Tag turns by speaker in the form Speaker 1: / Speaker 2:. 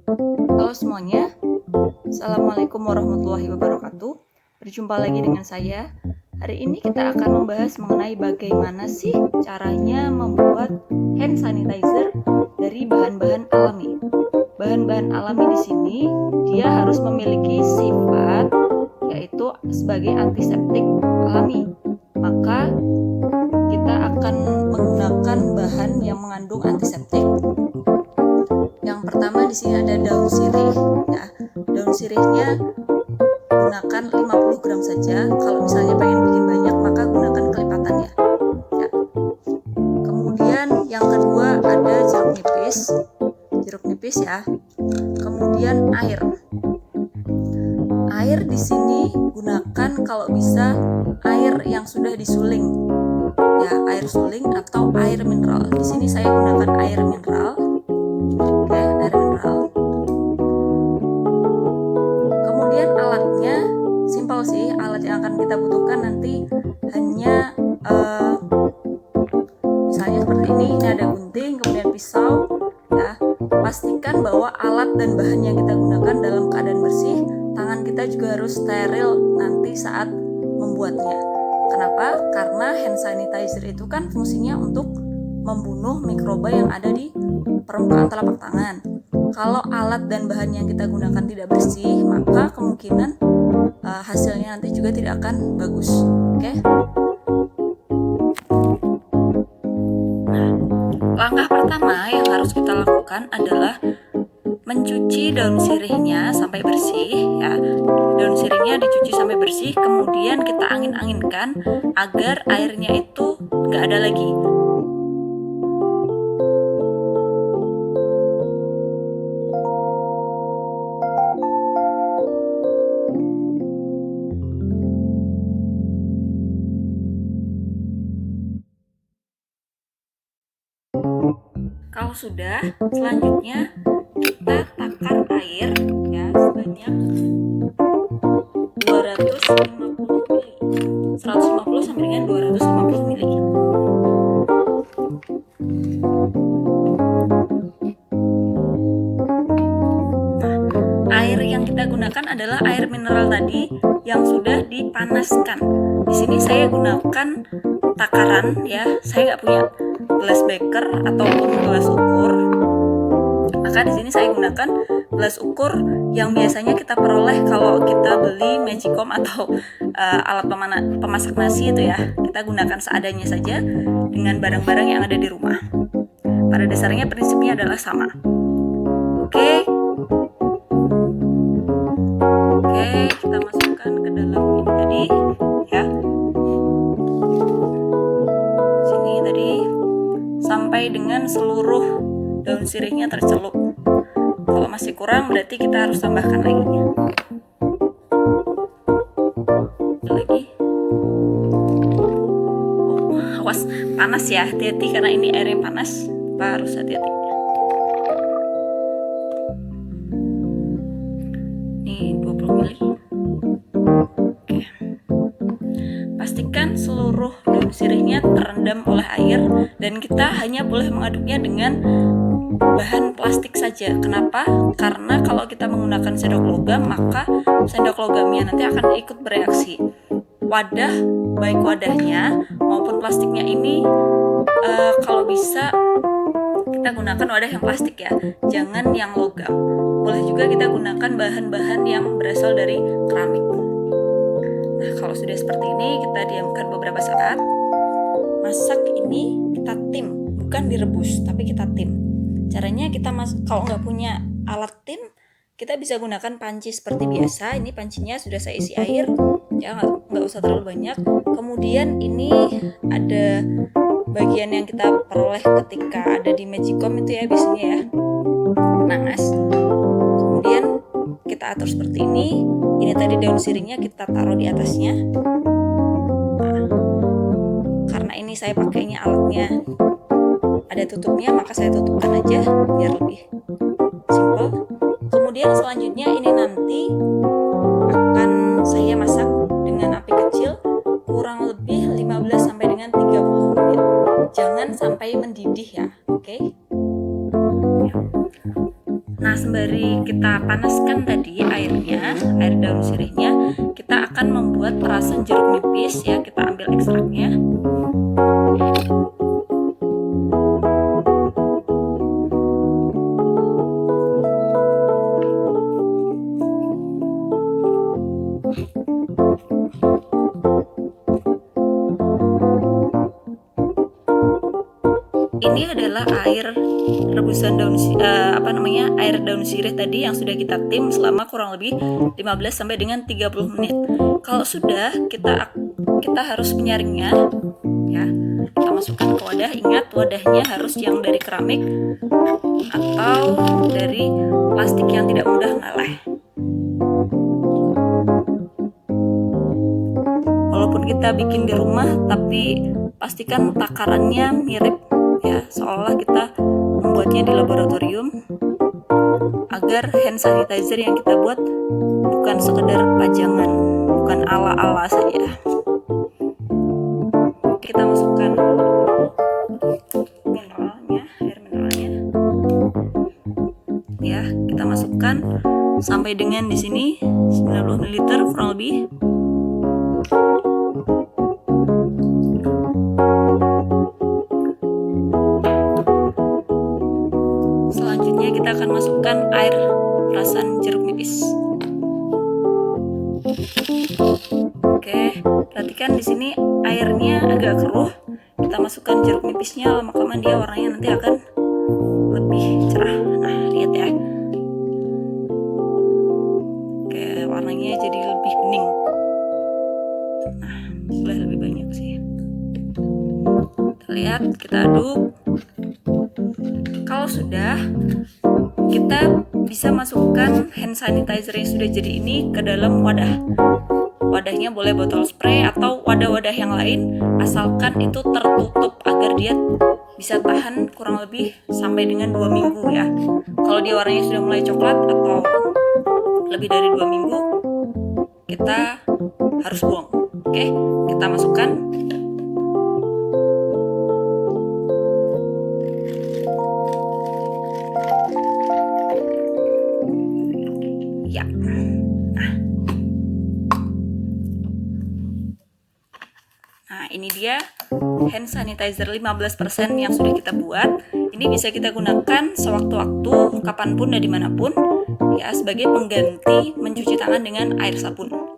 Speaker 1: Halo semuanya, Assalamualaikum warahmatullahi wabarakatuh. Berjumpa lagi dengan saya. Hari ini kita akan membahas mengenai bagaimana sih caranya membuat hand sanitizer dari bahan-bahan alami. Bahan-bahan alami di sini dia harus memiliki sifat yaitu sebagai antiseptik alami. Maka kita akan menggunakan bahan yang mengandung antiseptik. Yang pertama di sini ada daun sirih ya. Daun sirihnya gunakan 50 gram saja. Kalau misalnya pengen bikin banyak maka gunakan kelipatannya ya. Kemudian yang kedua ada jeruk nipis ya. Kemudian air di sini gunakan kalau bisa air yang sudah disuling ya, air suling atau air mineral. Di sini saya gunakan air mineral. Oke, air mineral. Kemudian alatnya simpel sih. Alat yang akan kita butuhkan nanti hanya misalnya seperti ini ada gunting, kemudian pisau ya. Pastikan bahwa alat dan bahan yang kita gunakan dalam keadaan bersih. Tangan kita juga harus steril nanti saat membuatnya. Kenapa? Karena hand sanitizer itu kan fungsinya untuk membunuh mikroba yang ada di permukaan telapak tangan. Kalau alat dan bahan yang kita gunakan tidak bersih, maka kemungkinan hasilnya nanti juga tidak akan bagus. Oke? Nah, langkah pertama yang harus kita lakukan adalah mencuci daun sirihnya sampai bersih ya. Daun sirihnya dicuci sampai bersih, kemudian kita angin-anginkan agar airnya itu nggak ada lagi. Kalau sudah, selanjutnya kita takar air ya sebanyak 250 ml. 150 sampai dengan 250 ml. Nah, air yang kita gunakan adalah air mineral tadi yang sudah dipanaskan. Di sini saya gunakan takaran ya. Saya nggak punya gelas beker ataupun gelas ukur. Maka di sini saya gunakan gelas ukur yang biasanya kita peroleh kalau kita beli Magicom atau alat pemasak nasi itu ya. Kita gunakan seadanya saja dengan barang-barang yang ada di rumah. Pada dasarnya prinsipnya adalah sama. Oke, kita masukkan ke dalam ini tadi ya. Sini tadi sampai dengan seluruh daun sirihnya tercelup. Kalau masih kurang berarti kita harus tambahkan lagi. Lagi. Oh, awas panas ya, hati-hati karena ini air yang panas. Kita harus hati-hati. Nih 20 ml. Oke. Pastikan seluruh daun sirihnya terendam oleh air dan kita hanya boleh mengaduknya dengan bahan plastik saja. Kenapa? Karena kalau kita menggunakan sendok logam, maka sendok logamnya nanti akan ikut bereaksi. Wadah, baik wadahnya maupun plastiknya ini kalau bisa kita gunakan wadah yang plastik ya, jangan yang logam. Boleh juga kita gunakan bahan-bahan yang berasal dari keramik. Nah, kalau sudah seperti ini, kita diamkan beberapa saat. Masak ini kita tim, bukan direbus, tapi kita tim. Caranya kita kalau nggak punya alat tim, kita bisa gunakan panci seperti biasa. Ini pancinya sudah saya isi air, ya nggak usah terlalu banyak. Kemudian ini ada bagian yang kita peroleh ketika ada di Magicom itu ya biasanya ya, nanas. Kemudian kita atur seperti ini. Ini tadi daun sirihnya kita taruh di atasnya. Nah, karena ini saya pakainya alatnya ada tutupnya, maka saya tutupkan aja biar lebih simple. Kemudian selanjutnya ini nanti akan saya masak dengan api kecil kurang lebih 15 sampai dengan 30 menit. Jangan sampai mendidih ya, oke? Nah, sembari kita panaskan tadi airnya, air daun sirihnya, kita akan membuat perasan jeruk nipis ya. Kita ambil ekstraknya. Ini adalah air rebusan air daun sirih tadi yang sudah kita tim selama kurang lebih 15 sampai dengan 30 menit. Kalau sudah, kita harus menyaringnya ya. Kita masukkan ke wadah. Ingat, wadahnya harus yang dari keramik atau dari plastik yang tidak mudah meleleh. Walaupun kita bikin di rumah, tapi pastikan takarannya mirip ya, seolah kita membuatnya di laboratorium, agar hand sanitizer yang kita buat bukan sekedar pajangan, bukan ala-ala saja. Kita masukkan mineralnya, air mineralnya ya. Kita masukkan sampai dengan di sini 90 ml kurang lebih. Selanjutnya kita akan masukkan air perasan jeruk nipis. Oke, perhatikan di sini airnya agak keruh. Kita masukkan jeruk nipisnya, lama-lama dia warnanya nanti akan lebih cerah. Nah, lihat ya. Oke, warnanya jadi lebih bening. Nah, boleh lebih banyak sih. Kita lihat, kita aduk. Kalau sudah, kita bisa masukkan hand sanitizer yang sudah jadi ini ke dalam wadah. Wadahnya boleh botol spray atau wadah-wadah yang lain, asalkan itu tertutup agar dia bisa tahan kurang lebih sampai dengan 2 minggu ya. Kalau dia warnanya sudah mulai coklat atau lebih dari 2 minggu, kita harus buang. Oke, kita masukkan. Ya. Nah, ini dia hand sanitizer 15% yang sudah kita buat. Ini bisa kita gunakan sewaktu-waktu, kapanpun dan dimanapun ya, sebagai pengganti mencuci tangan dengan air sabun.